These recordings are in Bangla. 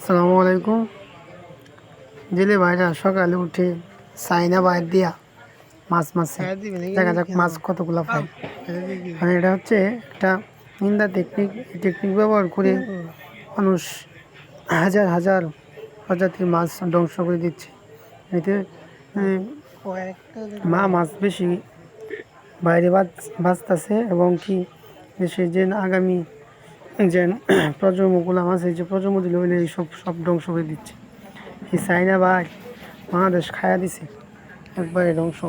আসসালামু আলাইকুম। জেলে ভাইরা সকালে উঠে চাইনা বাইর দিয়া মাছ মারছে। দেখা যাক মাছ কতগুলো পায়। আর এটা হচ্ছে একটা নিন্দা টেকনিক। এই টেকনিক ব্যবহার করে মানুষ হাজার হাজার প্রজাতির মাছ ধ্বংস করে দিচ্ছে। এতে মাছ বেশি বাইরে বাঁচতেছে এবং কি দেশের যে আগামী যে প্রজন্মগুলো আছে, যে প্রজন্ম দিলে হইলে এইসব সব ধ্বংস করে দিচ্ছে। এই চাইনা ভাই বাংলাদেশ খায়া দিছে একবারে ধ্বংস।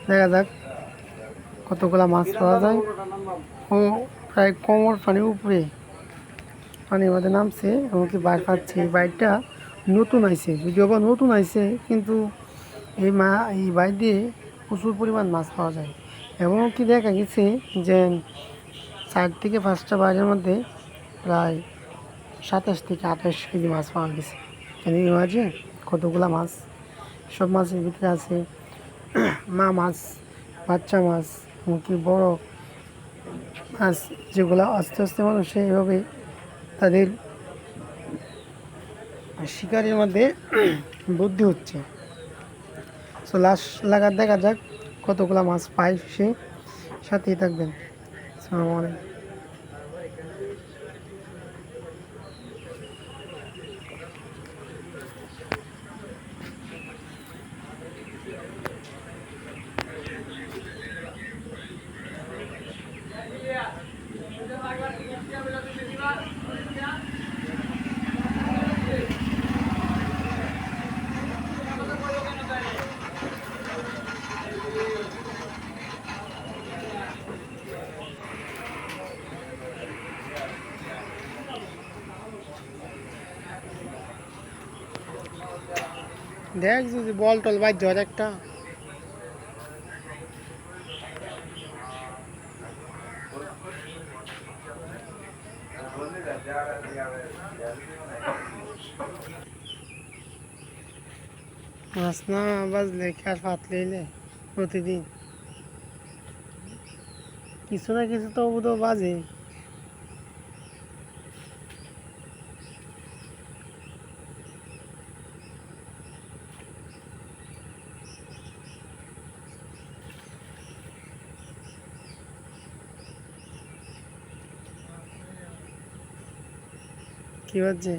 দেখা যাক কতগুলা মাছ পাওয়া যায়। ও প্রায় কোমর পানির উপরে পানির মধ্যে নামছে এমনকি বাইর পাচ্ছে। এই বাইরটা নতুন আইছে, যদিও বা নতুন আইছে, কিন্তু এই বাইর দিয়ে প্রচুর পরিমাণ মাছ পাওয়া যায়। এবং কি দেখা গেছে যে 4 থেকে 5টা বাইরের মধ্যে প্রায় 27 থেকে 28 কেজি মাছ পাওয়া গেছে। এই মাঝে কতগুলা মাছ, সব মাছের ভিতরে আছে মা মাছ, বাচ্চা মাছ, এমনকি বড় মাছ, যেগুলো আস্তে আস্তে মানুষ এইভাবে তাদের শিকারের মধ্যে বুদ্ধি হচ্ছে। সো লাস্ট লাগার দেখা যাক কতগুলা মাছ পায় সে। সাথেই থাকবেন। আসসালামু আলাইকুম। দেখ যদি বল টল বাই ঝড় একটা মাছ না বাজলে খেয়ার ফাতলে প্রতিদিন কিছু না কিছু তো বাজে। কি বাজছে?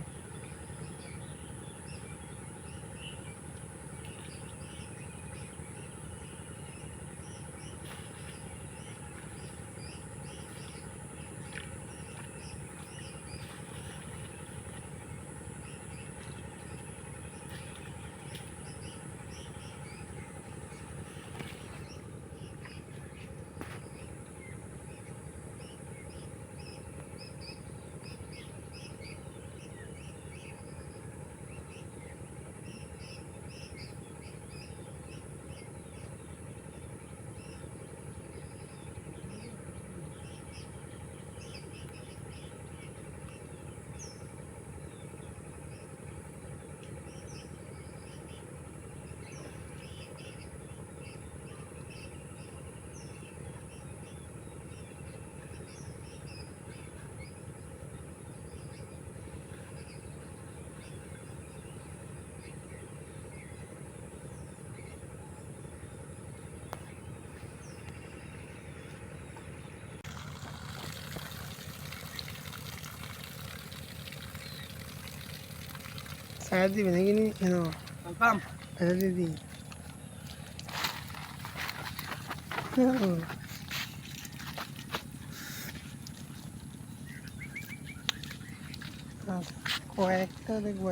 ছায়া দিবে নাকি নি কেন দিদি কয়েকটা দেখবো।